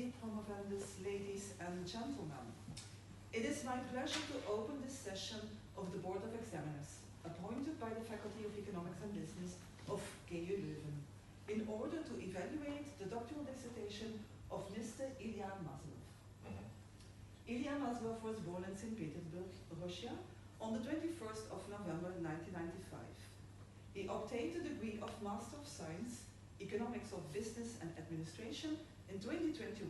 faculty, promovendus, ladies and gentlemen. It is my pleasure to open this session of the Board of Examiners, appointed by the Faculty of Economics and Business of KU Leuven, in order to evaluate the doctoral dissertation of Mr. Ilya Maslov. Ilya Maslov was born in St. Petersburg, Russia, on the 21st of November 1995. He obtained the degree of Master of Science, Economics of Business and Administration in 2021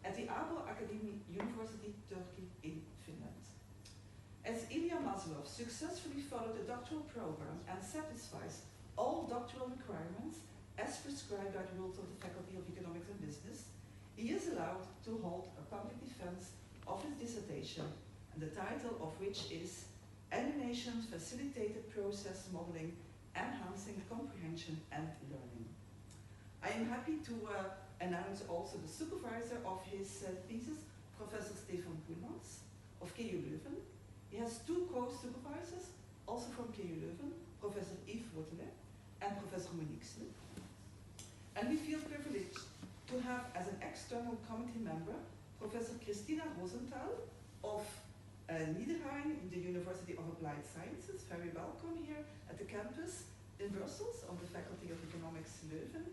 at the Abo Academy University, Turkey in Finland. As Ilya Maslov successfully followed the doctoral program and satisfies all doctoral requirements as prescribed by the rules of the Faculty of Economics and Business, he is allowed to hold a public defense of his dissertation, and the title of which is Animation Facilitated Process Modeling, Enhancing Comprehension and Learning. I am happy to announce also the supervisor of his thesis, Professor Stefan Poelmans of KU Leuven. He has two co-supervisors, also from KU Leuven, Professor Yves Rotelet and Professor Monique Smith. And we feel privileged to have as an external committee member, Professor Christina Rosenthal of Niederrhein in the University of Applied Sciences. Very welcome here at the campus in Brussels of the Faculty of Economics Leuven.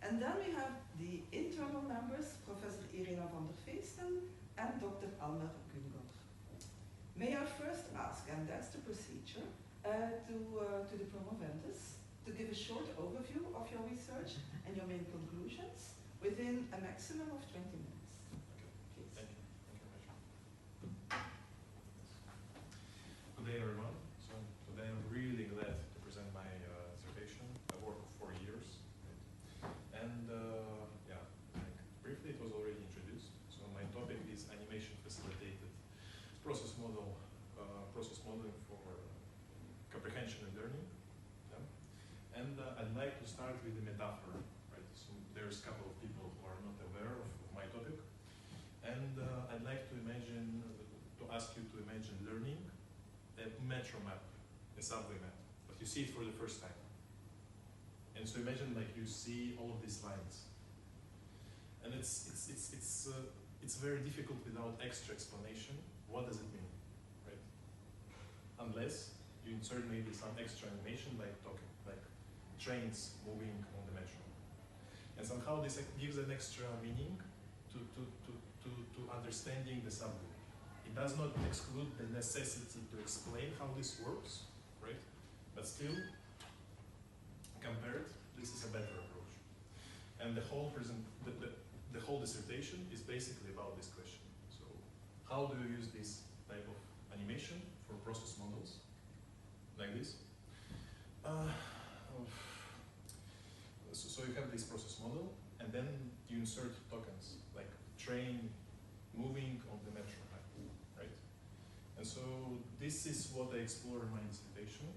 And then we have the internal members, Professor Irena van der Feesten and Dr. Almer Gungor. May I first ask, and that's the procedure, to the promovendus to give a short overview of your research and your main conclusions within a maximum of 20 minutes. Okay. Please. Thank you. Thank you very much. Good day, everyone. So today I'm really glad to present my dissertation. I worked for 4 years. And yeah, like briefly it was already introduced. So my topic is animation facilitated process modeling for comprehension and learning. Yeah. And I'd like to start with a metaphor, right? So there's a couple of people who are not aware of my topic. And I'd like to ask you to imagine learning a metro map, a subway map, but you see it for the first time. And so imagine like you see all of these lines, and it's very difficult without extra explanation. What does it mean, right? Unless you insert maybe some extra animation like talking, like trains moving on the metro, and somehow this gives an extra meaning to understanding the subway. It does not exclude the necessity to explain how this works, right? But still, compared, this is a better approach. And the whole dissertation is basically about this question. So how do you use this type of animation for process models like this? So you have this process model, and then you insert tokens like train moving on the metro, right? And so this is what I explore in my dissertation.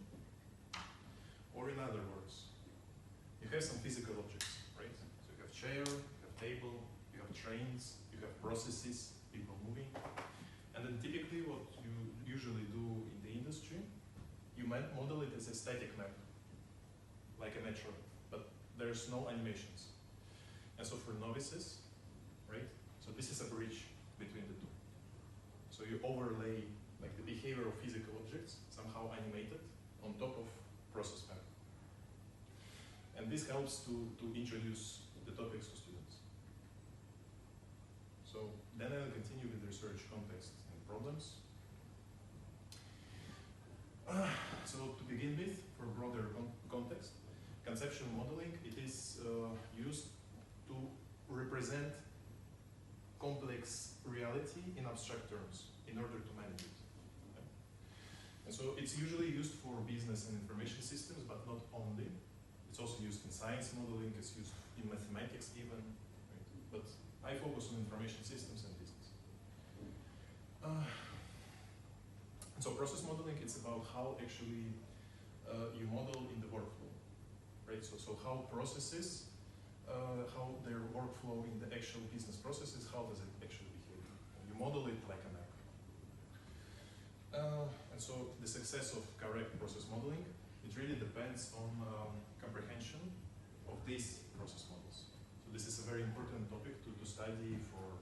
Or in other words, you have some physical objects, right? So you have chair, you have table, you have trains, you have processes, people moving. And then typically what you usually do in the industry, you might model it as a static map, like a metro, but there's no animations. And so for novices, right? So this is a bridge between the two. So you overlay like the behavior of physical objects, somehow animated, on top of process map. And this helps to introduce the topics to students. So then I'll continue with the research context and problems. So to begin with, for broader context, conceptual modeling, it is used to represent complex reality in abstract terms in order to manage it. Okay? And so it's usually used for business and information systems, but not only. It's also used in science modeling, it's used in mathematics even, right? But I focus on information systems and business. So process modeling, it's about how actually you model in the workflow, right? So how processes, how their workflow in the actual business processes, how does it actually behave? You model it like a map. And so the success of correct process modeling, it really depends on comprehension of these process models. So this is a very important topic to study for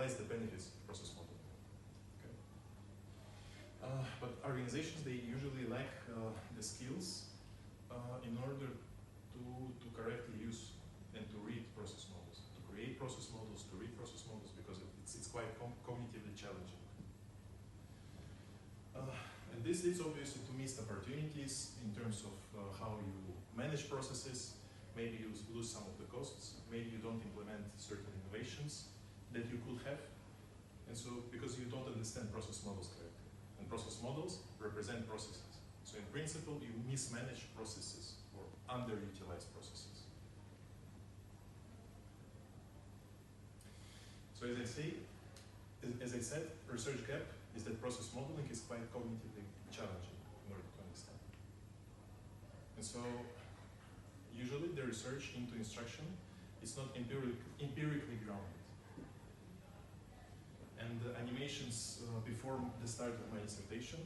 realize the benefits of process modeling. Okay. But organizations, they usually lack the skills in order to correctly use and to read process models, to create process models, to read process models, because it's quite cognitively challenging. And this leads obviously to missed opportunities in terms of how you manage processes. Maybe you lose some of the costs, maybe you don't implement certain innovations that you could have, and so because you don't understand process models correctly. And process models represent processes. So in principle, you mismanage processes or underutilized processes. So as I said, research gap is that process modeling is quite cognitively challenging in order to understand. And so usually the research into instruction is not empirically grounded. And the animations before the start of my dissertation,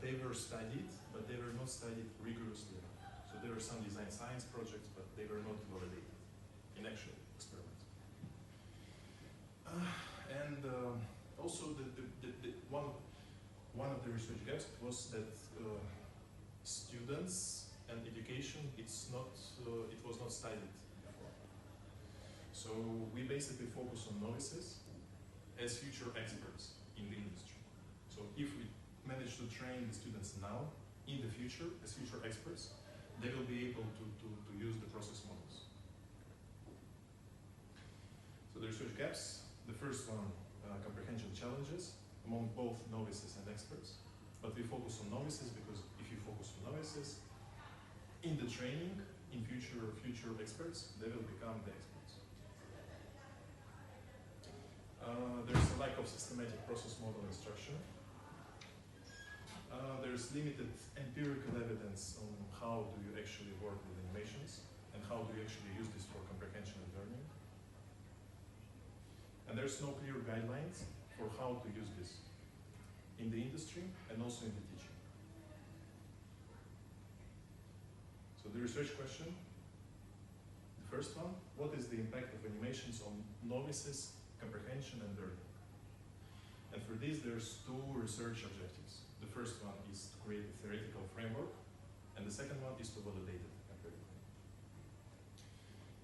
they were studied, but they were not studied rigorously. So there were some design science projects, but they were not validated in actual experiments. Also, one of the research gaps was that students and education, it was not studied before. So we basically focus on novices as future experts in the industry. So if we manage to train the students now, in the future, as future experts, they will be able to use the process models. So the research gaps, the first one, comprehension challenges among both novices and experts. But we focus on novices because if you focus on novices, in the training, in future experts, they will become the experts. There's a lack of systematic process model instruction. There's limited empirical evidence on how do you actually work with animations and how do you actually use this for comprehension and learning. And there's no clear guidelines for how to use this in the industry and also in the teaching. So the research question, the first one, what is the impact of animations on novices, comprehension and learning? And for this, there's two research objectives. The first one is to create a theoretical framework, and the second one is to validate it empirically.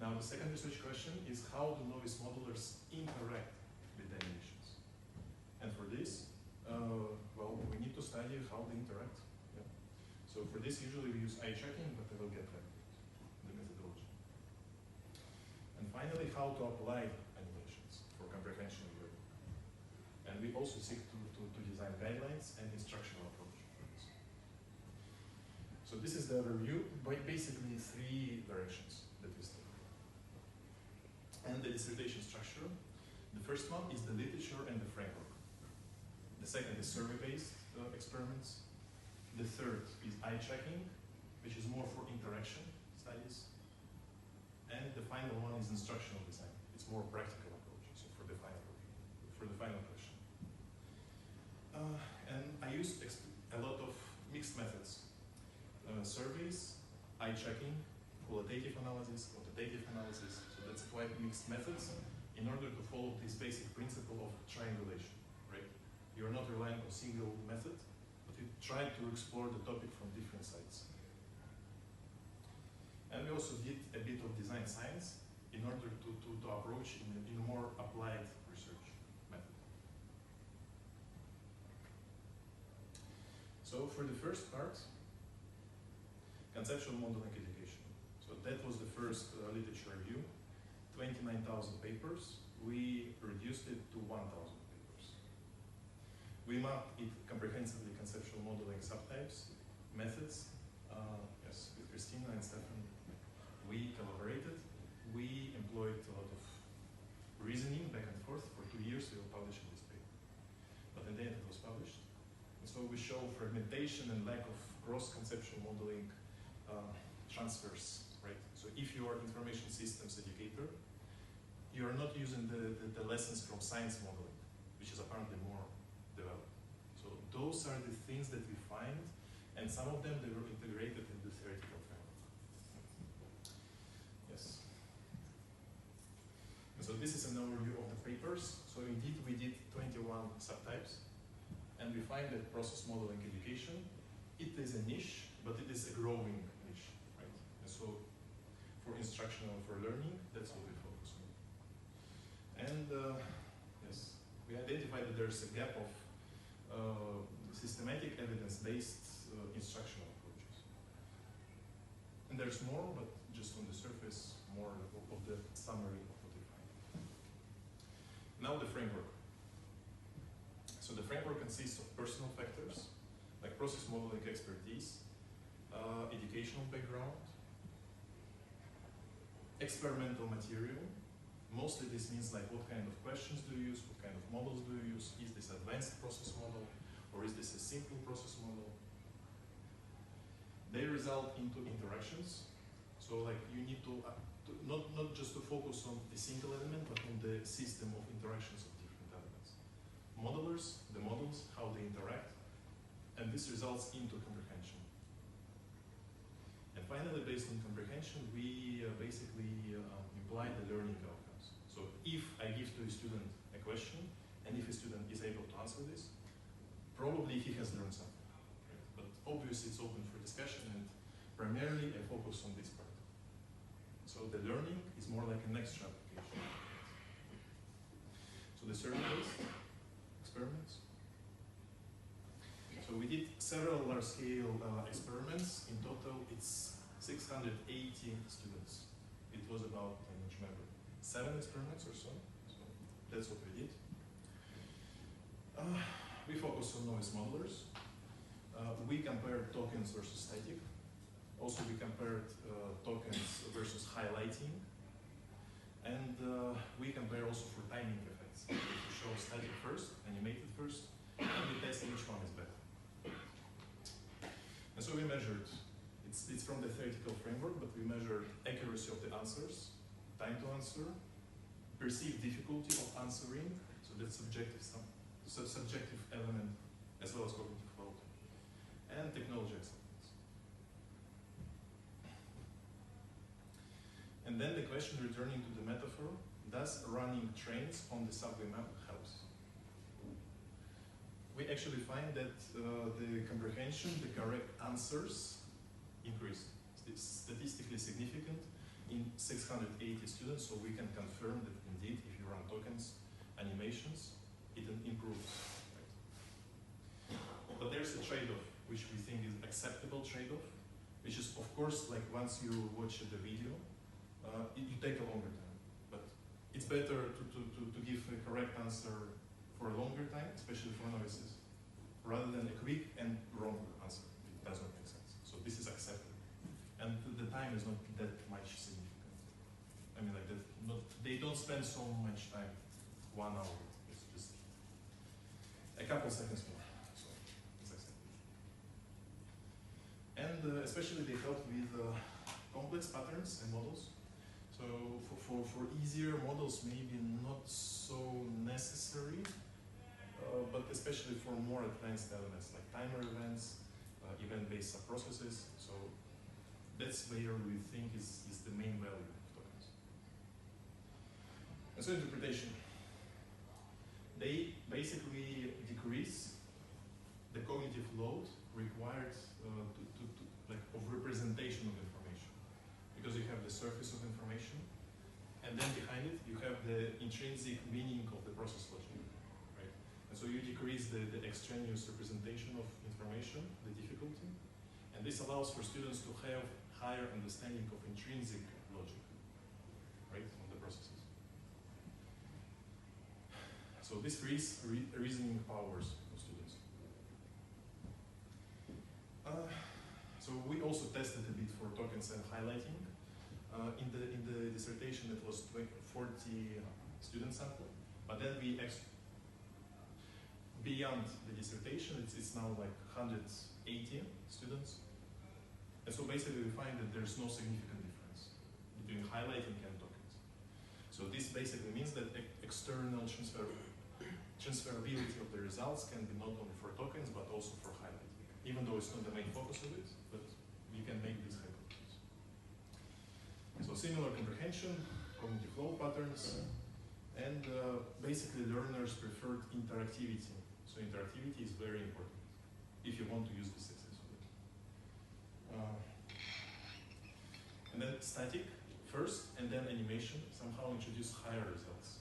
Now, the second research question is how do novice modelers interact with the animations? And for this, well, we need to study how they interact. Yeah. So for this, usually we use eye tracking, but I will get back to the methodology. And finally, how to apply animations for comprehension and learning. And we also seek to design guidelines and instructional approach for this. So this is the overview, by basically three directions that we study. And the dissertation structure. The first one is the literature and the framework. The second is survey-based experiments. The third is eye tracking, which is more for interaction studies. And the final one is instructional design. It's more practical approach, so for the final question. And I use a lot of mixed methods. Surveys, eye tracking, qualitative analysis, quantitative analysis. So that's quite mixed methods in order to follow this basic principle of triangulation, right? You're not relying on a single method, but you try to explore the topic from different sides. And we also did a bit of design science in order to approach in a more applied research method. So for the first part, conceptual modeling education. So that was the first literature review, 29,000 papers. We reduced it to 1,000 papers. We mapped it comprehensively, conceptual modeling subtypes, methods. Yes, with Christina and Stefan, we collaborated. We employed a lot of reasoning back and forth. For 2 years, we were publishing this paper. But in the end, it was published. And so we show fragmentation and lack of cross-conceptual modeling transfers, right? So if you are information systems educator, you are not using the lessons from science modeling, which is apparently more developed. So those are the things that we find, and some of them, they were integrated in the theoretical framework. Yes. And so this is an overview of the papers. So indeed we did 21 subtypes, and we find that process modeling education, it is a niche, but it is a growing niche, right? And so for instructional, for learning, that's what we focus on. And yes, we identified that there's a gap of systematic evidence-based instructional approaches. And there's more, but just on the surface, more of the summary of what we find. Now the framework. So the framework consists of personal factors, like process modeling expertise, educational background, experimental material. Mostly this means like what kind of questions do you use, what kind of models do you use, is this advanced process model, or is this a simple process model? They result into interactions. So like you need to not just to focus on the single element, but on the system of interactions of different elements. Modelers, the models, how they interact, and this results into comprehension. And finally, based on comprehension, we basically imply the learning outcomes. So if I give to a student a question, and if a student is able to answer this, probably he has learned something. Right? But obviously it's open for discussion, and primarily I focus on this part. So the learning is more like an extra application. So the survey-based experiments. So we did several large-scale experiments. In total, it's 680 students. It was about, I don't remember, 7 experiments or so. So that's what we did. We focused on novice modelers. We compared tokens versus static. Also, we compared tokens versus highlighting. And we compare also for timing effects. We show static first, animated first, and we test which one is better. And so we measured, it's from the theoretical framework, but we measured accuracy of the answers, time to answer, perceived difficulty of answering, so that's subjective element, as well as cognitive load, and technology acceptance. And then the question, returning to the metaphor, does running trains on the subway map helps? We actually find that the comprehension, the correct answers increased. It's statistically significant in 680 students, so we can confirm that indeed, if you run tokens, animations, it improves. Right? But there's a trade-off, which we think is acceptable trade-off, which is, of course, like once you watch the video, you take a longer time. But it's better to give a correct answer for a longer time, especially for novices, rather than a quick and wrong answer. It doesn't make sense. So this is accepted. And the time is not that much significant. I mean, like they don't spend so much time, 1 hour. It's just a couple seconds more. So it's accepted. And especially they help with complex patterns and models. So for easier models, maybe not so necessary, but especially for more advanced elements like timer events, event-based subprocesses. So that's where we think is the main value of tokens. And so interpretation. They basically decrease the cognitive load required of representation of information. Because you have the surface of information, and then behind it you have the intrinsic meaning of the process logic, right? And so you decrease the extraneous representation of information, the difficulty, and this allows for students to have higher understanding of intrinsic logic, right, on the processes. So this creates reasoning powers of students. So we also tested a bit for tokens and highlighting. In the dissertation, it was 40 student sample, but then we beyond the dissertation, it's now like 180 students. And so basically we find that there's no significant difference between highlighting and tokens. So this basically means that external transferability of the results can be not only for tokens, but also for highlighting. Even though it's not the main focus of it, but we can make this hypothesis. So similar comprehension, cognitive flow patterns, And basically learners preferred interactivity. So interactivity is very important if you want to use this successfully. And then static first, and then animation somehow introduce higher results.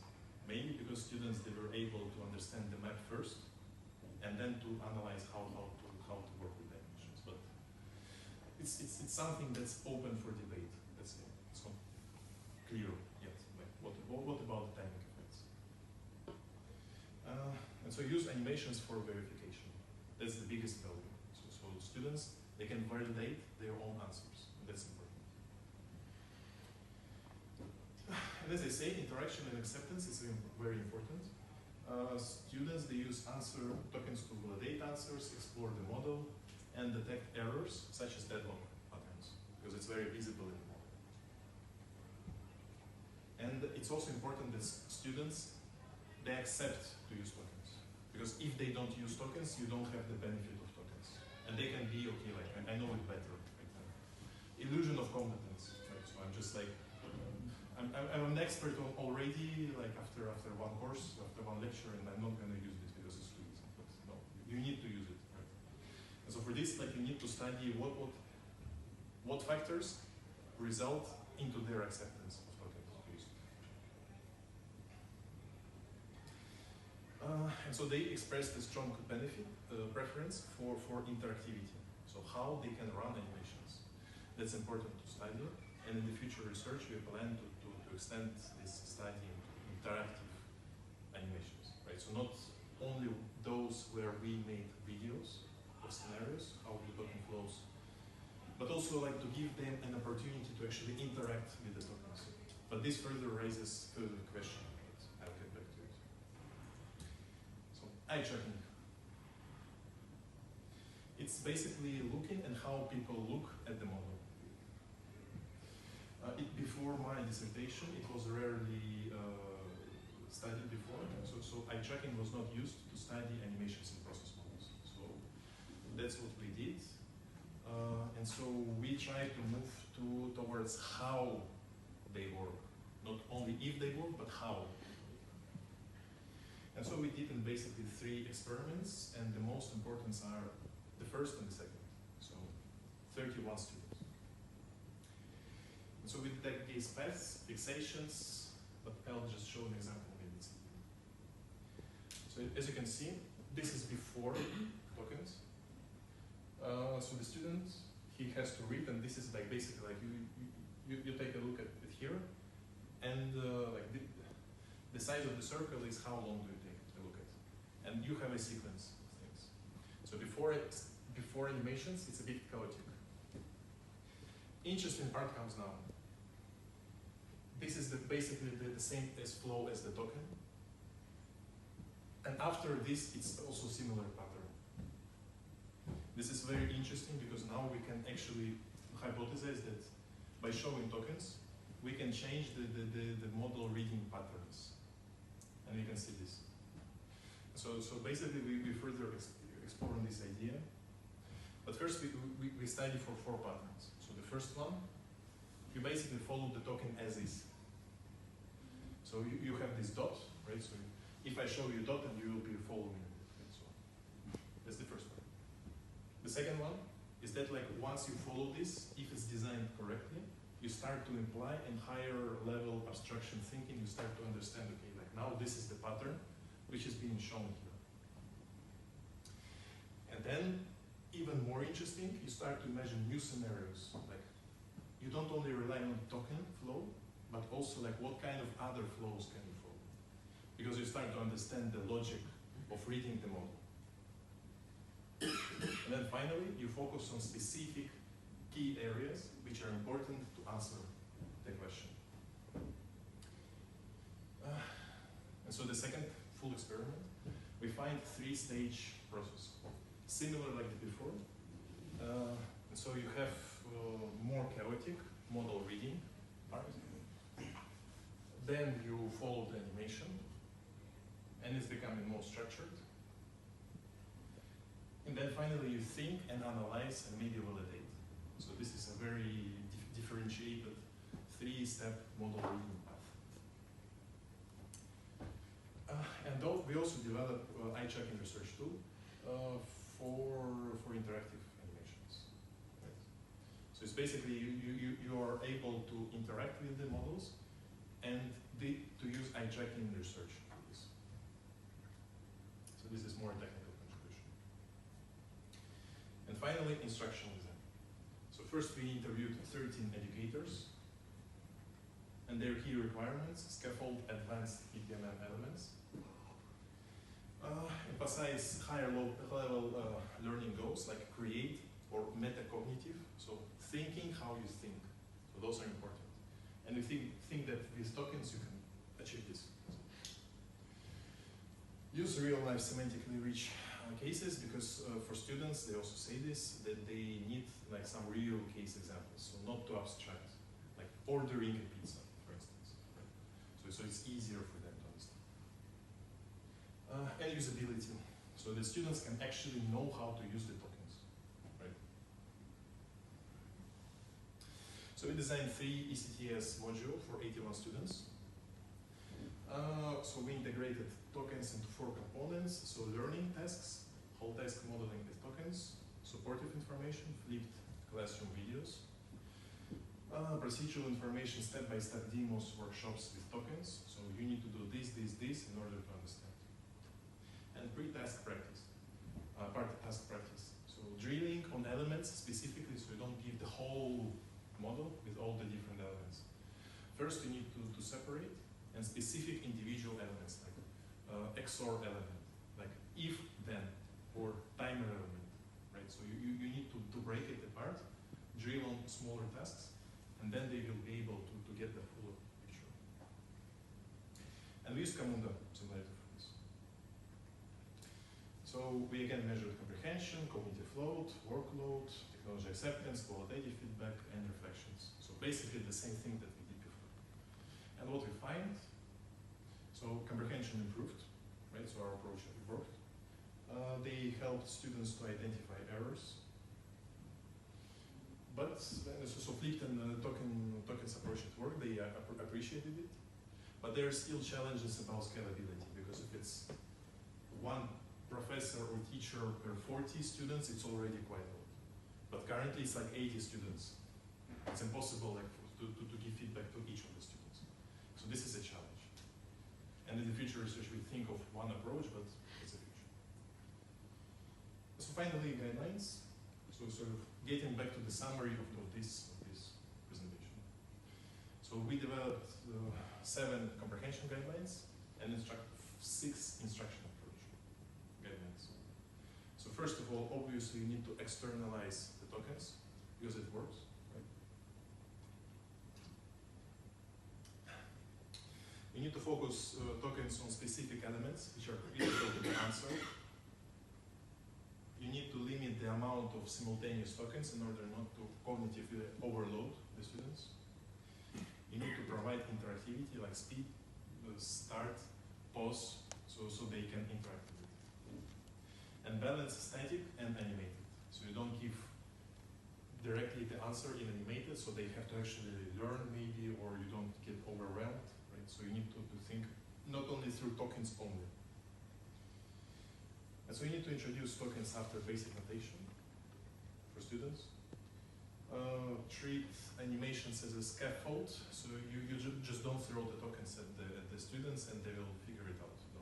Mainly because students, they were able to understand the map first, and then to analyze how to work with animations. But it's something that's open for debate. Let's say it's not clear yet. Like what about the timing effects? And so use animations for verification. That's the biggest value. So students, they can validate their own answers. And that's important. And as I say, interaction and acceptance is very important. Students, they use answer tokens to validate answers, explore the model, and detect errors such as deadlock patterns, because it's very visible in the model. And it's also important that students, they accept to use tokens, because if they don't use tokens, you don't have the benefit of tokens. And they can be, okay, like, I know it better. Like, illusion of competence, right? So I'm just like, I'm an expert already, like after one course, after one lecture, and I'm not going to use this because it's too easy. But no, you need to use it, right? And so for this, like, you need to study what factors result into their acceptance of tokens used. And so they expressed a strong preference for interactivity. So how they can run animations. That's important to study. And in the future research, we plan to extend this study into interactive animations, right? So not only those where we made videos of scenarios, how the token flows, but also like to give them an opportunity to actually interact with the tokens. But this further raises further question. I'll get back to it. So eye tracking. It's basically looking and how people look at the model. Before my dissertation, it was rarely studied before. So eye tracking was not used to study animations in process models. So that's what we did. And so we tried to move towards how they work. Not only if they work, but how. And so we did in basically 3 experiments, and the most important are the first and the second. So 31 students. So we detect gaze paths, fixations, but I'll just show an example maybe. So as you can see, this is before tokens. So the student, he has to read, and this is like basically like you take a look at it here, and like the size of the circle is how long do you take a look at, and you have a sequence of things. So before animations, it's a bit chaotic. Interesting part comes now. This is basically the same flow as the token. And after this, it's also similar pattern. This is very interesting because now we can actually hypothesize that by showing tokens, we can change the model reading patterns. And you can see this. So basically, we further explore on this idea. But first, we study for 4 patterns. So the first one, you basically follow the token as is. So you have this dot, right? So if I show you dot, then you will be following it. Right? So that's the first one. The second one is that like once you follow this, if it's designed correctly, you start to imply in higher level abstraction thinking, you start to understand, okay, like now this is the pattern which is being shown here. And then, even more interesting, you start to imagine new scenarios. Like, you don't only rely on token flow, but also like what kind of other flows can you follow? Because you start to understand the logic of reading the model. And then finally, you focus on specific key areas which are important to answer the question. And so the second full experiment, we find 3-stage process. Similar like before. And so you have more chaotic model reading part. Then you follow the animation, and it's becoming more structured. And then finally you think and analyze and maybe validate. So this is a very differentiated 3-step model reading path. we also develop eye-tracking research tool for interactive animations. Right? So it's basically you are able to interact with the models and to use eye-tracking research tools. So this is more technical contribution. And finally, instructional design. So first we interviewed 13 educators and their key requirements: scaffold advanced BPMN elements, emphasize higher level learning goals like create or metacognitive, so thinking how you think. So those are important. And we think that with tokens you can achieve this. Use real-life semantically rich cases, because for students, they also say this, that they need like some real case examples, so not too abstract, like ordering a pizza, for instance. Right? So it's easier for them to understand. And usability, so the students can actually know how to use the tokens. Right? So we designed 3 ECTS modules for 81 students. So we integrated tokens into 4 components. So learning tasks, whole task modeling with tokens, supportive information, flipped classroom videos, procedural information, step-by-step demos, workshops with tokens. So you need to do this in order to understand. And pre-task practice, part of task practice. So drilling on elements specifically, so you don't give the whole model with all the different elements. First, you need to separate and specific individual elements like XOR element, like if, then, or timer element, right? So you need to break it apart, drill on smaller tasks, and then they will be able to get the full picture. And we use Camunda simulator for this. So we again measured comprehension, cognitive load, workload, technology acceptance, qualitative feedback, and reflections. So basically the same thing that we did before. And what we find, so comprehension improved, right? So our approach worked. They helped students to identify errors. But, so flipped and tokens approach at work, they appreciated it. But there are still challenges about scalability, because if it's one professor or teacher per 40 students, it's already quite a lot. But currently it's like 80 students. It's impossible like, to give feedback to each of the students. So this is a challenge. And in the future research we think of one approach, but it's a future. So finally, guidelines. So sort of getting back to the summary of this presentation. So we developed 7 comprehension guidelines and 6 instruction approach guidelines. So first of all, obviously you need to externalize the tokens because it works. Right? You need to focus tokens on specific elements which are critical to the answer. You need to limit the amount of simultaneous tokens in order not to cognitively overload the students. You need to provide interactivity like speed, start, pause, so they can interact with it. And balance static and animated. So you don't give directly the answer in animated, so they have to actually learn maybe, or you don't get overwhelmed. Right? So you need to think not only through tokens only. And so you need to introduce tokens after basic notation for students. Treat animations as a scaffold, so you just don't throw the tokens at the students and they will figure it out. No.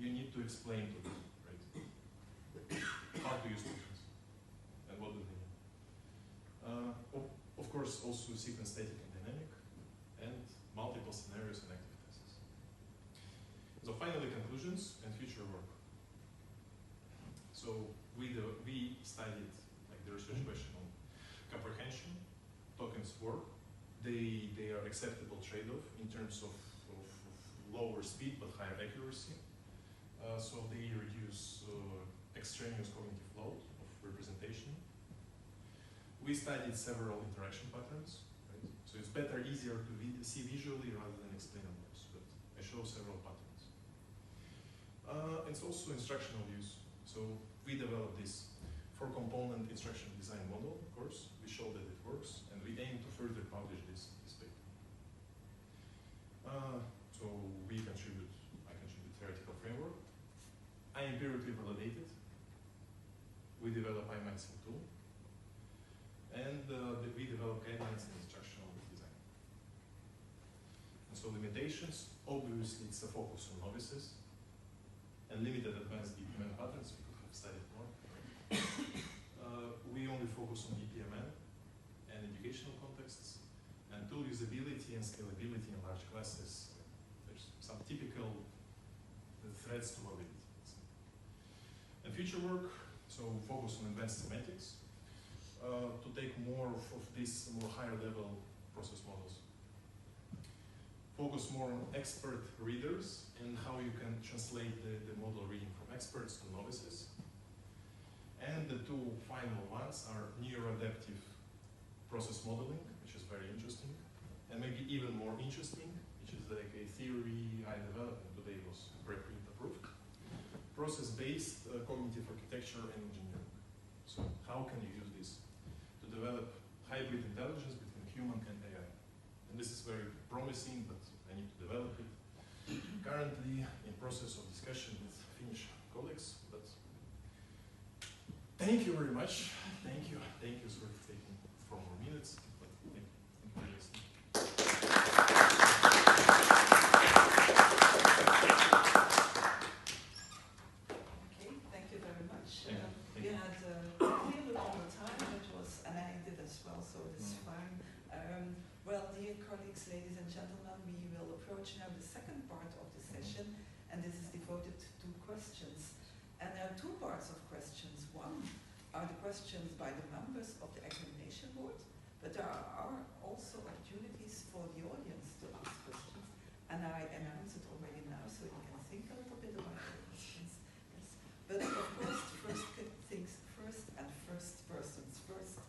You need to explain to them, right? How to use tokens and what do they mean. Of course, also sequence static and dynamic, and multiple scenarios and active tests. So finally, conclusions and future work. So we studied like the research question on comprehension, tokens work. They are acceptable trade-off in terms of lower speed but higher accuracy. So they reduce extraneous cognitive load of representation. We studied several interaction patterns. Right? So it's better, easier to see visually rather than explain on words, but I show several patterns. It's also instructional use. So we developed this 4-component instruction design model, of course. We show that it works, and we aim to further publish this paper. So I contribute theoretical financing tool. And we develop guidelines in instructional design. And so limitations, obviously it's a focus on novices and limited advanced BPMN patterns. We could have studied more. We only focus on BPMN and educational contexts, and tool usability and scalability in large classes. There's some typical threats to mobility. And future work, so focus on advanced semantics, to take more of these more higher level process models. Focus more on expert readers and how you can translate the model reading from experts to novices. And the two final ones are neuroadaptive process modeling, which is very interesting, and maybe even more interesting, which is like a theory I developed and today was preprint approved. Process-based cognitive architecture and engineering. So how can you use this to develop hybrid intelligence between human and AI? And this is very promising, but I need to develop it. Currently in process of discussion with Finnish colleagues, but thank you very much. Thank you. Thank you for taking 4 more minutes. But thank you for listening. Okay, thank you very much. Thank We you. had a little longer time, and I did as well, so it's fine. Well, dear colleagues, ladies and gentlemen, we will approach now the second part of the session, and this is devoted to questions. And there are 2 parts of questions. One are the questions by the members of the examination board, but there are also opportunities for the audience to ask questions. And I announce it already now, so you can think a little bit about the questions. Yes. But of course, first things first, and first persons first.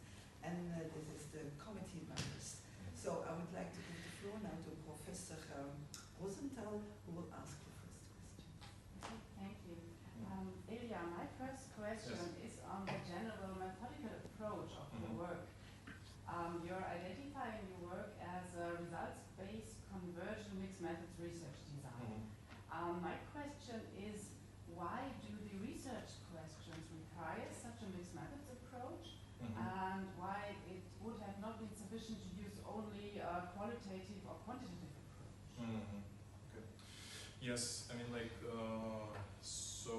And this is the committee members. So I would like to give the floor now to Professor Rosenthal, who will ask the first question. Thank you. Ilya, my first question is on the general methodical approach of your work. You're identifying your work as a results-based conversion mixed methods research design. My question is, why do the research questions require such a mixed methods approach, and why it would have not been sufficient to use only a qualitative or quantitative approach? Okay. Yes, I mean, like, so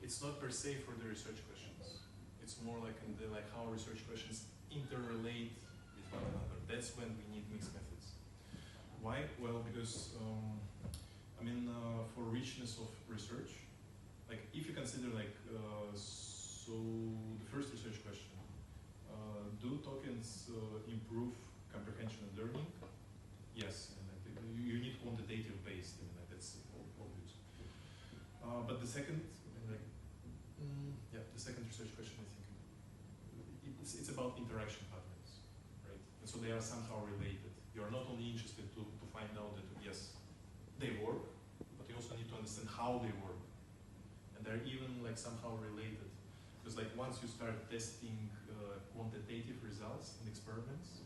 it's not per se for the research questions. It's more like in the how research questions interrelate with one another. That's when we need mixed methods. Why? Well, because I mean, for richness of research, like if you consider so the first research question, do tokens improve comprehension and learning? Yes, and you need quantitative based. I mean, that's obvious. But the second, the second research question, I think, it's about interaction patterns, right? And so they are somehow related. You are not only interested to find out that yes, they work, but you also need to understand how they work, and they're even somehow related. Because once you start testing quantitative results in experiments,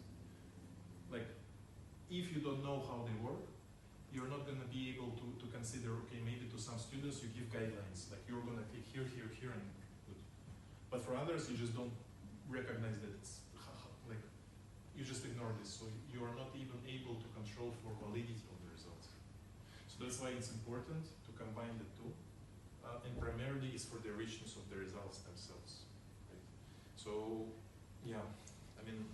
if you don't know how they work, you're not going to be able to consider, okay, maybe to some students you give guidelines, you're going to click here, here, here, and good. But for others, you just don't recognize that it's, you just ignore this. So you are not even able to control for validity of the results. So that's why it's important to combine the two. And primarily it's for the richness of the results themselves. Right? So, yeah, I mean,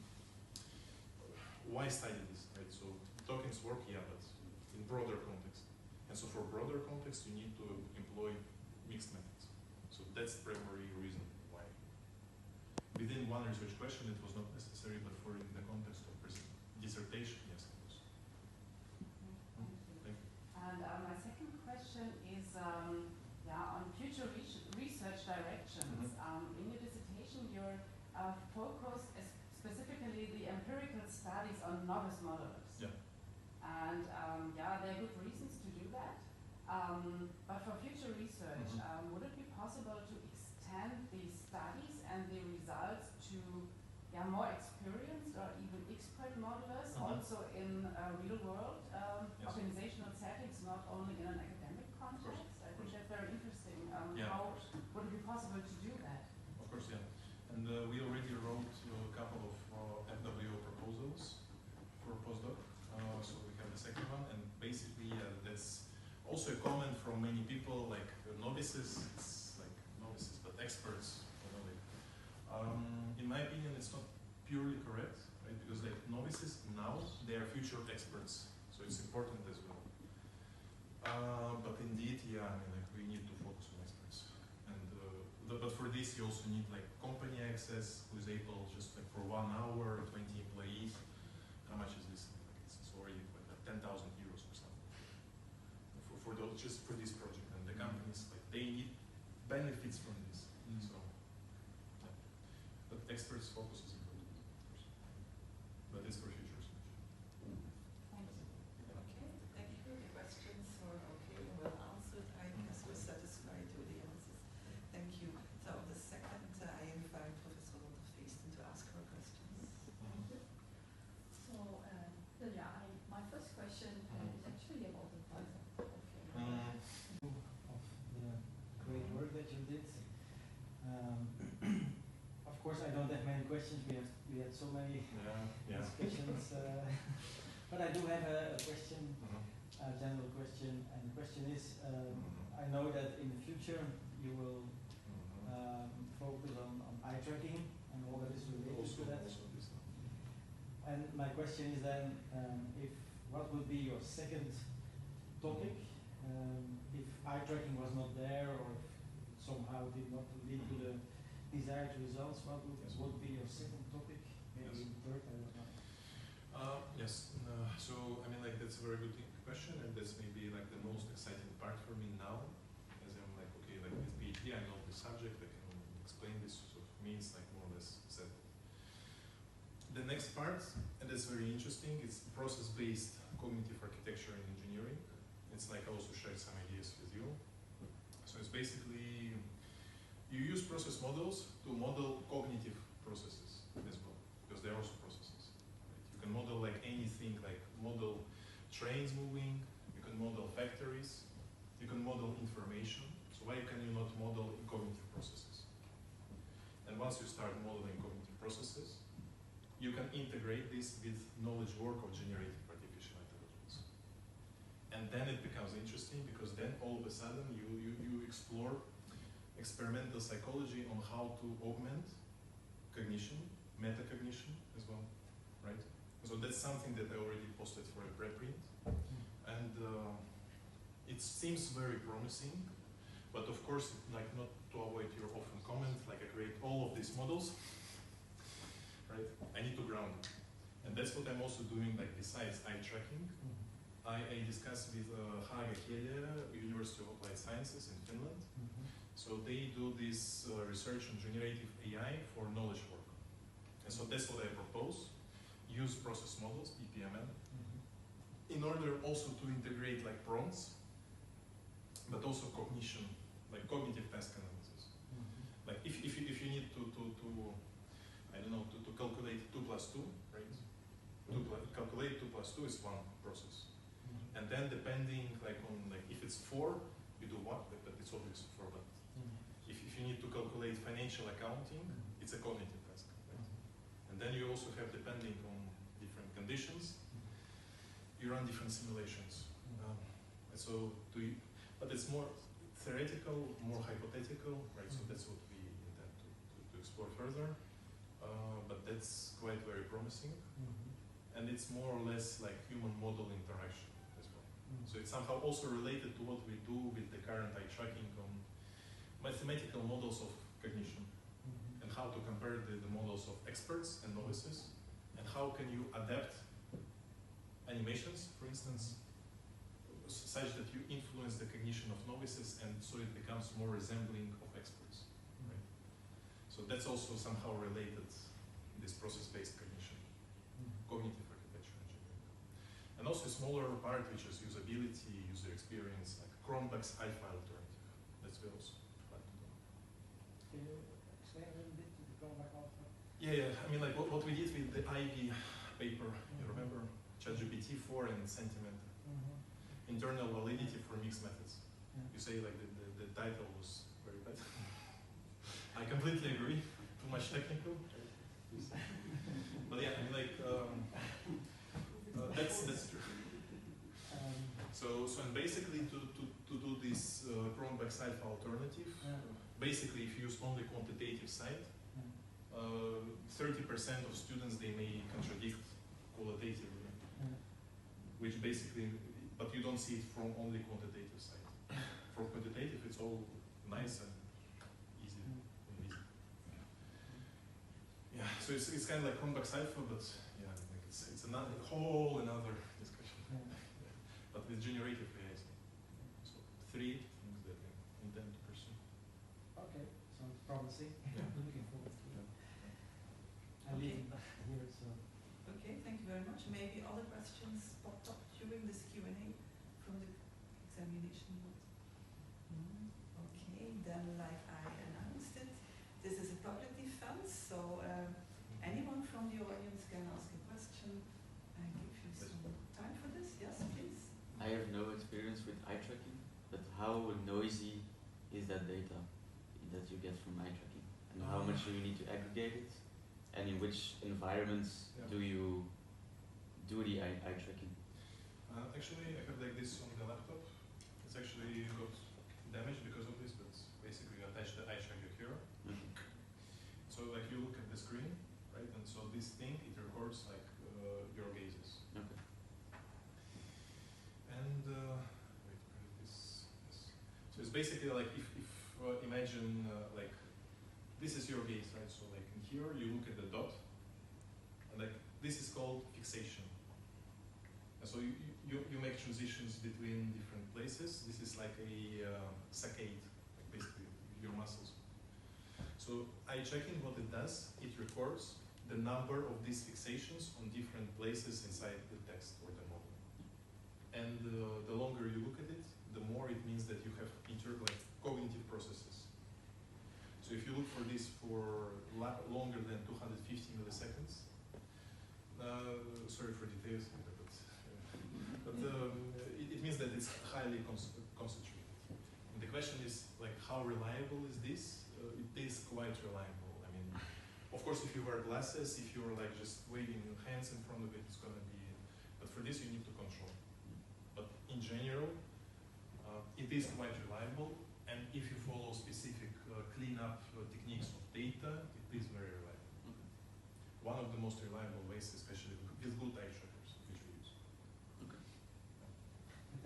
why study this, right? So tokens work, yeah, but in broader context. And so for broader context, you need to employ mixed methods. So that's the primary reason why. Within one research question, it was not necessary, but for in the context of dissertation, yes, of course. Thank you. And my second question is on future research directions. In your dissertation, your focus is specifically the empirical studies on novice modelers. Yeah. And there are good reasons to do that. But for future research, would it be possible to extend the studies and the results to more experienced or even expert modelers, also in real world organizational settings, not only in an academic context? I think that's very interesting. How would it be possible to do that? Of course, yeah. we already wrote a couple of FWO proposals for postdoc. So we have the second one, and basically that's also a comment from many people, like novices. It's like novices, but experts. In my opinion, it's not purely correct, right? Because like novices now, they are future experts, so it's important as well. But indeed, yeah, I mean, like we need to focus on experts, and but for this you also need like company access, who is able just like for 1 hour, 20 employees. How much is this? Like it's already like 10,000 euros or something for those, just for this project, and the companies like they need benefits from this. So, yeah. But experts focus is important, of course. But it's for future research. Thank you. Okay, thank you. The questions were okay and well answered. I guess we're satisfied with the answers. Thank you. So the second, I invite Professor Feesten to ask her questions. Thank you. So, Ilya, my first question is actually about the title of your of the great work that you did. Of course, I don't have many questions. We had so many discussions, but I do have a question, a general question, and the question is: I know that in the future you will focus on eye tracking and all that is related to that. And my question is then, what would be your second topic if eye tracking was not there, or if somehow did not lead to the desired results? What would be your second topic? Maybe third, I don't know. Yes. So I mean, like that's a very good question, and that's maybe like the most exciting part for me now, as I'm like, okay, like with PhD, I know the subject, I can explain this. So for me, it's like more or less set. The next part, and that's very interesting, it's process-based cognitive architecture and engineering. It's like I also shared some ideas with you. So it's basically you use process models to model cognitive processes as well, because they're also processes. Right? You can model like anything, like model trains moving, you can model factories, you can model information. So why can you not model cognitive processes? And once you start modeling cognitive processes, you can integrate this with knowledge work of generative artificial intelligence. And then it becomes interesting, because then all of a sudden you explore experimental psychology on how to augment cognition, metacognition as well, right? So that's something that I already posted for a preprint, and it seems very promising, but of course, like not to avoid your often comment, like I create all of these models, right? I need to ground it, and that's what I'm also doing. Like besides eye tracking, I discussed with Haga Hele, University of Applied Sciences in Finland. So they do this research on generative AI for knowledge work. And so that's what I propose. Use process models, BPMN, in order also to integrate like prompts, but also cognition, like cognitive task analysis. Like if you need to I don't know, to calculate 2 plus 2, right? Calculate 2 plus 2 is one process. And then depending like on like if it's 4, you do what, but it's obvious 4, but if you need to calculate financial accounting, it's a cognitive task. Right? And then you also have, depending on different conditions, you run different simulations. But it's more theoretical, more hypothetical, right? So that's what we intend to explore further. But that's quite very promising. And it's more or less like human model interaction as well. So it's somehow also related to what we do with the current eye tracking on mathematical models of cognition, and how to compare the models of experts and novices, and how can you adapt animations, for instance, such that you influence the cognition of novices, and so it becomes more resembling of experts. Right? So that's also somehow related, this process-based cognition, cognitive architecture engineering. And also a smaller part, which is usability, user experience, like Cronbach's alpha alternative. That's we also like to do. Can you explain a little bit to the Cronbach alpha? Yeah. I mean, like what we did with the Ivy paper, you remember? ChatGPT-4 and Sentiment. Internal validity for mixed methods. You say like the title was very bad. I completely agree. too much technical. But yeah, I mean, like that's true. So and basically to do this Cronbach alpha alternative, basically if you use only quantitative side, 30% of students they may contradict qualitatively, which basically, but you don't see it from only quantitative side. For quantitative, it's all nice and easy. Yeah, so it's kind of like Cronbach alpha, but yeah, like it's another whole another discussion. But with generative AI, so 3 things that I intend to pursue. Okay, sounds promising. Yeah. Looking forward to it. I leave it here, so. Okay, thank you very much. Maybe other questions popped up during this Q&A from the examination board? Okay, then like I announced it, this is a public defense, so anyone from the audience can ask a question. I give you some time for this. Yes, please. I have no experience with eye tracking, but how noisy is that data that you get from eye tracking? And how much do you need to aggregate it? And in which environments do you do the eye tracking? Actually, I have like this on the laptop. It's actually got damage because of this, but basically you attach the eye tracker here. So like you look at the screen, right? And so this thing, it records like your gazes. Okay. And wait, this. So it's basically like if imagine like this is your gaze, right? So like in here you look at the dot, and like this is called fixation. And so you make transitions between different places. This is like a saccade, like basically your muscles. So eye tracking, what it does, it records the number of these fixations on different places inside the text or the model. And the longer you look at it, the more it means that you have cognitive processes. So if you look for this for longer than 250 milliseconds, sorry for details, but it means that it's highly concentrated. And the question is, like, how reliable is this? It is quite reliable. I mean, of course, if you wear glasses, if you're like just waving your hands in front of it, it's gonna be. But for this, you need to control. But in general, it is quite reliable. And if you follow specific cleanup techniques of data, it is very reliable. One of the most reliable ways, especially with good eye trackers, which we use. But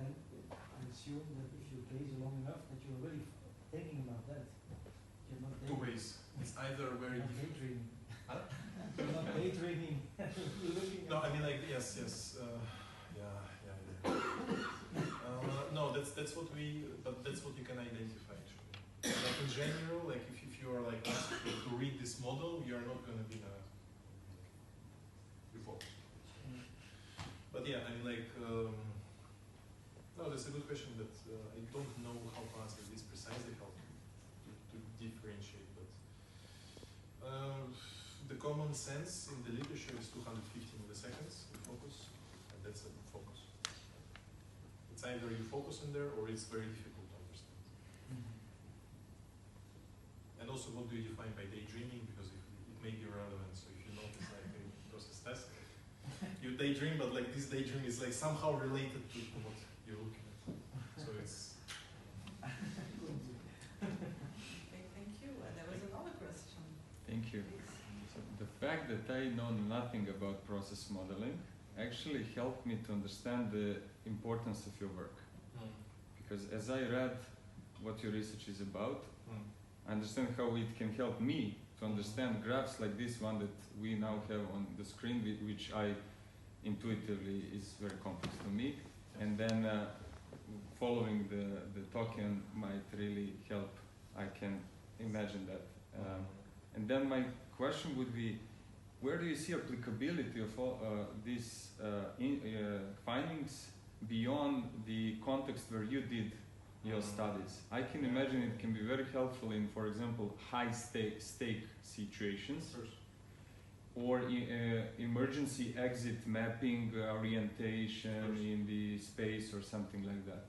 then I assume that if you gaze long enough, that you're really thinking about that. You're not Two ways. It's either very different. daydreaming. Huh? You're not daydreaming. You're looking No, I mean like yes. No, that's what you can identify actually. Like in general, like if you are like asked to read this model, you are not going to be before. But yeah, I mean like no, that's a good question, but I don't know how to answer this precisely, how to differentiate. But the common sense in the literature is 250 milliseconds in focus, and that's a focus. It's either you focus in there or it's very difficult to understand. And also, what do you define by daydreaming? Because it may be relevant. So if you notice like a process task, you daydream, but like this daydream is like somehow related to what you're looking at. So it's. Okay, thank you. And there was another question. Thank you. So the fact that I know nothing about process modeling actually helped me to understand the importance of your work. Because as I read what your research is about, I understand how it can help me to understand graphs like this one that we now have on the screen, which I intuitively is very complex to me. And then following the token might really help. I can imagine that. And then my question would be, where do you see applicability of all these findings beyond the context where you did your studies? I can imagine it can be very helpful in, for example, high stake situations, or emergency exit mapping orientation in the space or something like that.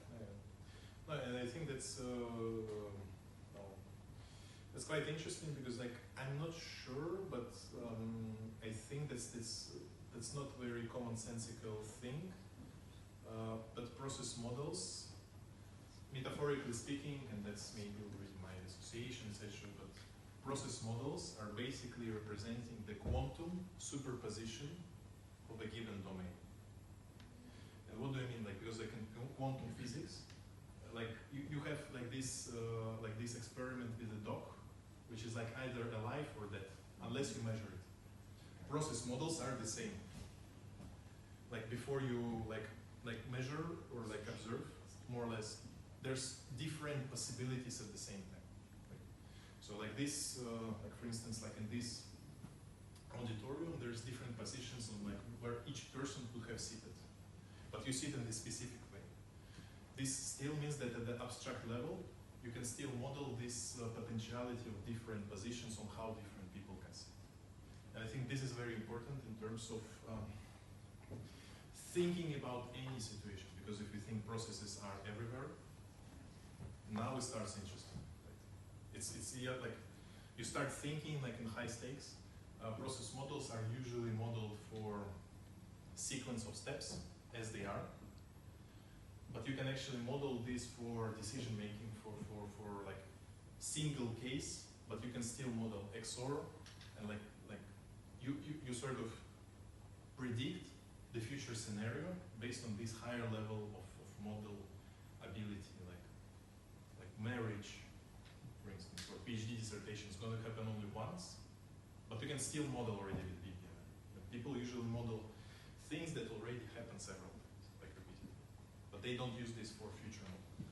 No, and I think that's That's quite interesting because like I'm not sure, but I think that's not a very commonsensical thing. But process models, metaphorically speaking, and that's maybe with my association, etc. But process models are basically representing the quantum superposition of a given domain. And what do I mean? Like, because like in quantum physics, like you have like this experiment with a dog, which is like either alive or dead, unless you measure it. Process models are the same. Like before you like measure or like observe, more or less, there's different possibilities at the same time. So like this, like for instance, like in this auditorium, there's different positions on like where each person could have seated, but you sit in this specific way. This still means that at the abstract level, you can still model this potentiality of different positions on how different people can sit. And I think this is very important in terms of thinking about any situation, because if you think processes are everywhere, now it starts interesting. It's yeah, like you start thinking like in high stakes. Process models are usually modeled for sequence of steps as they are, but you can actually model this for decision making for like single case, but you can still model XOR and like you sort of predict the future scenario based on this higher level of model ability, like marriage, for instance, or PhD dissertation is going to happen only once, but you can still model already with BPMN. People usually model things that already happen several times, like repeatedly, but they don't use this for future model.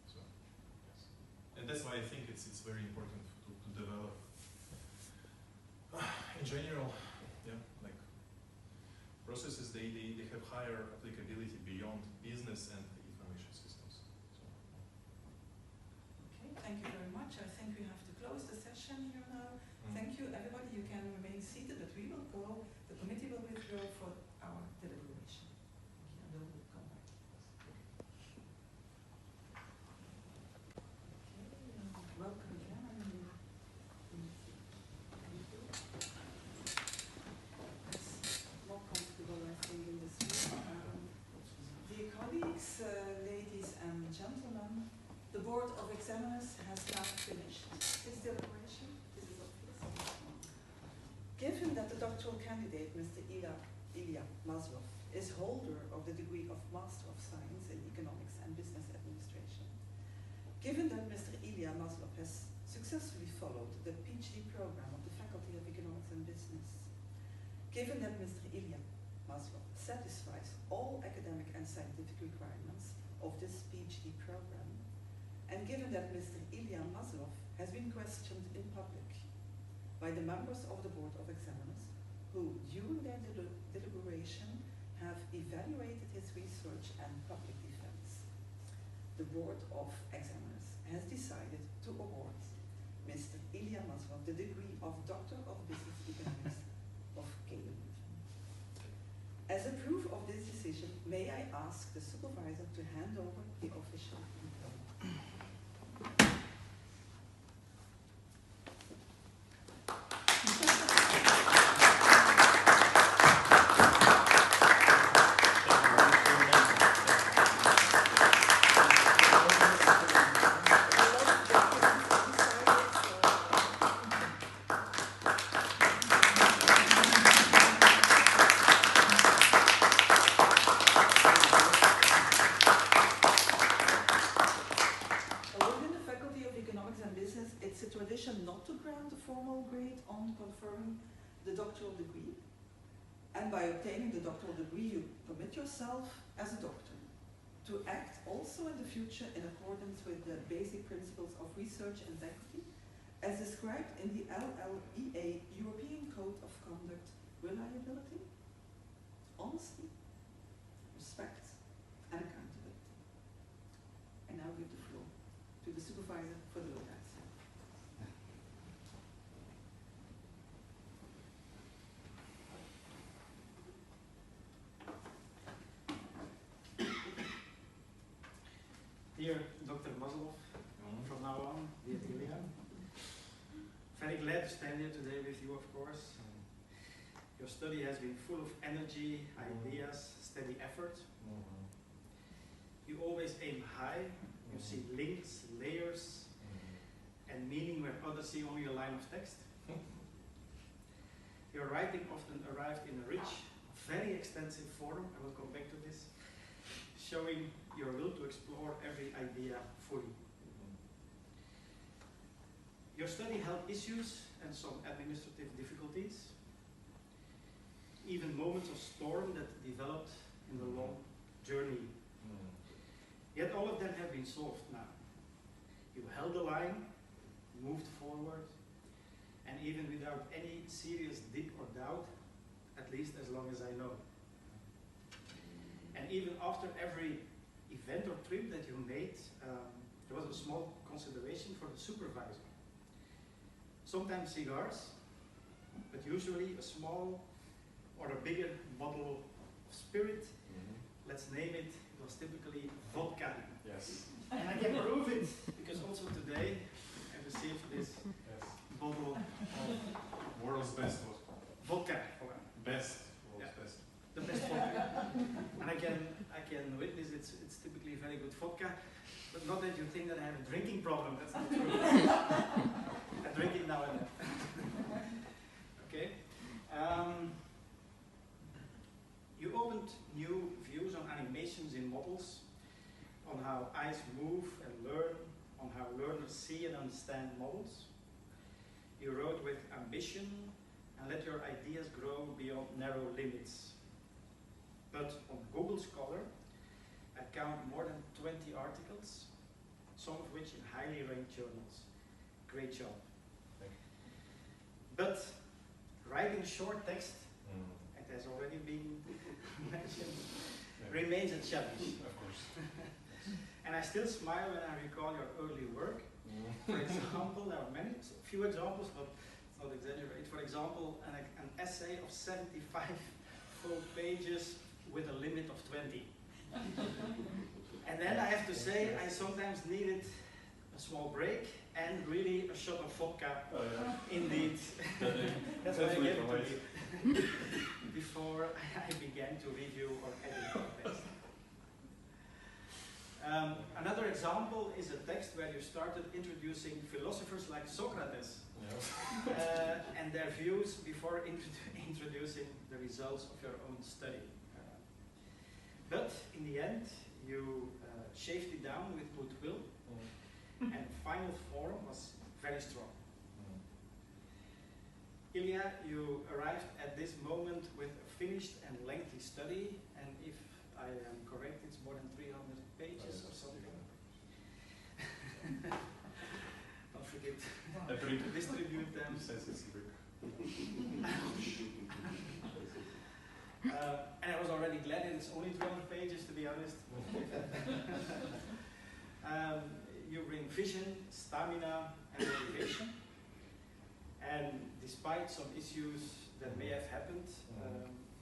So, yes. And that's why I think it's very important to develop. In general, yeah, like processes, they have higher applicability beyond business and information systems. So. Okay, thank you very much. I think we have to close the session here now. Thank you, everybody. You can remain seated, but we will go. The committee will withdraw for our deliberation. Thank you, and we'll come back. Okay, welcome again. It's more comfortable, I think, in this room. Dear colleagues, ladies and gentlemen, the Board of Examiners has now finished its deliberation. This is obvious. Given that the doctoral candidate, Mr. Ilya Maslov, is holder of the degree of Master of Science in Economics and Business Administration, given that Mr. Ilya Maslov has successfully followed the PhD program of the Faculty of Economics and Business, given that Mr. Ilya Maslov satisfies all academic and scientific requirements of this PhD program, and given that Mr. Ilya Maslov has been questioned in public by the members of the Board of Examiners, who during their deliberation have evaluated his research and public defense, the Board of Examiners has decided to award Mr. Ilya Maslov the degree of Doctor of Business Economics of KU Leuven. As a proof of this decision, may I ask the supervisor to hand over the official diploma. Not to grant the formal grade on conferring the doctoral degree, and by obtaining the doctoral degree you commit yourself as a doctor to act also in the future in accordance with the basic principles of research and integrity as described in the LLEA European Code of Conduct: reliability, honesty, respect, and accountability. I now give the floor to the supervisor for the laureate. Dear Dr. Maslov, from now on, dear glad to stand here today with you, of course. Your study has been full of energy, ideas, steady effort. You always aim high. You see links, layers, and meaning where others see only a line of text. Your writing often arrived in a rich, very extensive forum, I will come back to this, showing your will to explore every idea fully. Your study held issues and some administrative difficulties, even moments of storm that developed in the long journey. Yet all of them have been solved now. You held the line, moved forward, and even without any serious dip or doubt, at least as long as I know. And even after every event or trip that you made, there was a small consideration for the supervisor. Sometimes cigars, but usually a small or a bigger bottle of spirit. Let's name it. It was typically vodka. Yes. And I can prove it because also today I received this bottle of World's best vodka. best. World's best. The best vodka. And I can witness it's typically very good vodka, but not that you think that I have a drinking problem. That's not true. I drink it now and then. Okay. You opened new views on animations in models, on how eyes move and learn, on how learners see and understand models. You wrote with ambition and let your ideas grow beyond narrow limits. But on Google Scholar, I count more than 20 articles, some of which in highly ranked journals. Great job. Thank you. But writing short text, it has already been mentioned, remains a challenge. Of course. And I still smile when I recall your early work. For example, there are many, few examples, but let's not exaggerate. For example, an essay of 75 full pages with a limit of 20. And then I have to say, I sometimes needed a small break and really a shot of vodka. Indeed. That's what I gave to you before I began to review or edit the text. Another example is a text where you started introducing philosophers like Socrates and their views before introducing the results of your own study. But in the end, you shaved it down with goodwill, and the final form was very strong. Ilya, you arrived at this moment with a finished and lengthy study, and if I am correct, it's more than 300 pages or something. Don't forget to distribute them. And I was already glad that it's only 300 pages, to be honest. You bring vision, stamina, and motivation. And despite some issues that may have happened,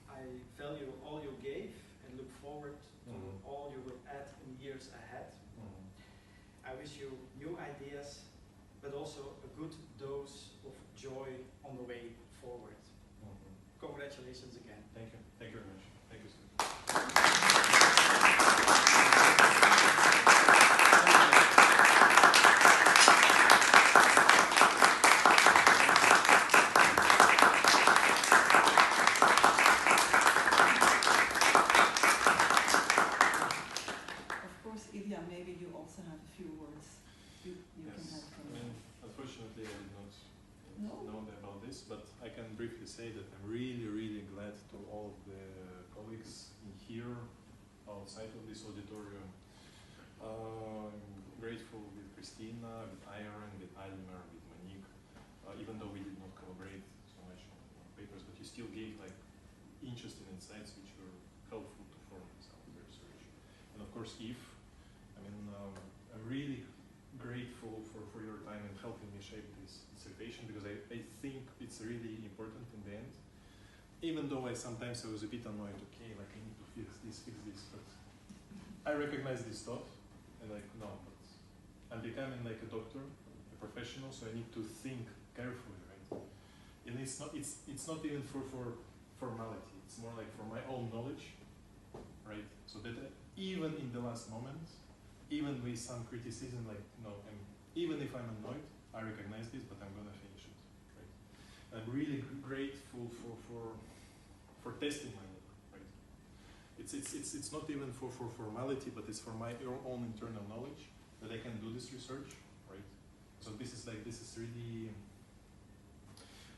I value all you gave and look forward to all you will add in years ahead. I wish you new ideas, but also a good dose of joy on the way forward. Congratulations again. Thank you. Thank you very much. Thank you, sir. Of course, Ilya, maybe you also have a few words you Yes. can have from I mean, unfortunately, I did not know about this, but I can briefly say that I'm really, really glad to all of the colleagues in here, outside of this auditorium. I'm grateful with Christina, with Iron, with Almer, with Monique, even though we did not collaborate so much on papers, but you still gave like interesting insights which were helpful to form some of the research. And of course, Eve, I mean, I'm really grateful for your time and helping me shape this dissertation, because I think it's really important in the end. Even though sometimes I was a bit annoyed, okay, like I need to fix this, but I recognize this stuff, and like, no, but I'm becoming like a doctor, a professional, so I need to think carefully, right? And it's not even for formality. It's more like for my own knowledge, right? So that even in the last moment, even with some criticism, like even if I'm annoyed, I recognize this, but I'm gonna finish it, right? I'm really grateful for testing my work, right? It's not even for formality, but it's for my own internal knowledge that I can do this research, right? So this is really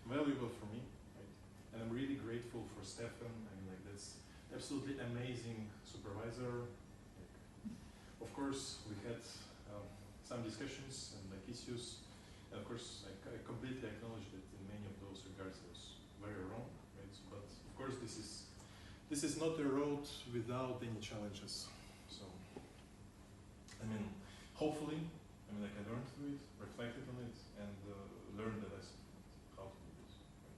valuable for me, right? And I'm really grateful for Stefan. I mean, like, that's absolutely amazing supervisor. Like, of course, we had some discussions and like issues, and of course, like, I completely acknowledge that in many of those regards I was very wrong, right? So, but of course, this is not a road without any challenges. So, I mean, hopefully, I mean, like, I learned through it, reflected on it, and learned the lesson how to do this. Right?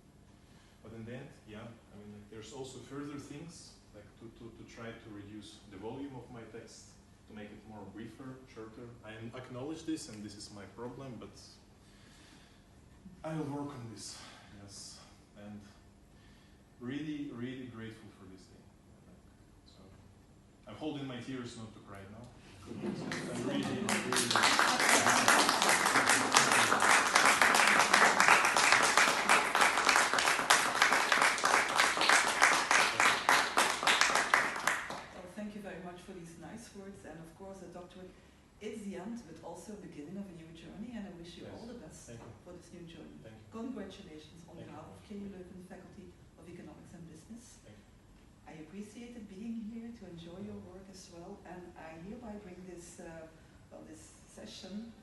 But in the end, yeah, I mean, like, there's also further things, like to try to reduce the volume of my text, to make it more briefer, shorter. I acknowledge this, and this is my problem, but I will work on this, yes. And really, really grateful for this day. So I'm holding my tears not to cry now. I'm really thank you very much for these nice words, and of course a doctorate is the end, but also the beginning of a new journey, and I wish you all the best for this new journey. Thank you. Congratulations on behalf of KU Leuven Faculty of Economics and Business. Thank you. I appreciated being here to enjoy your work as well, and I hereby bring this, this session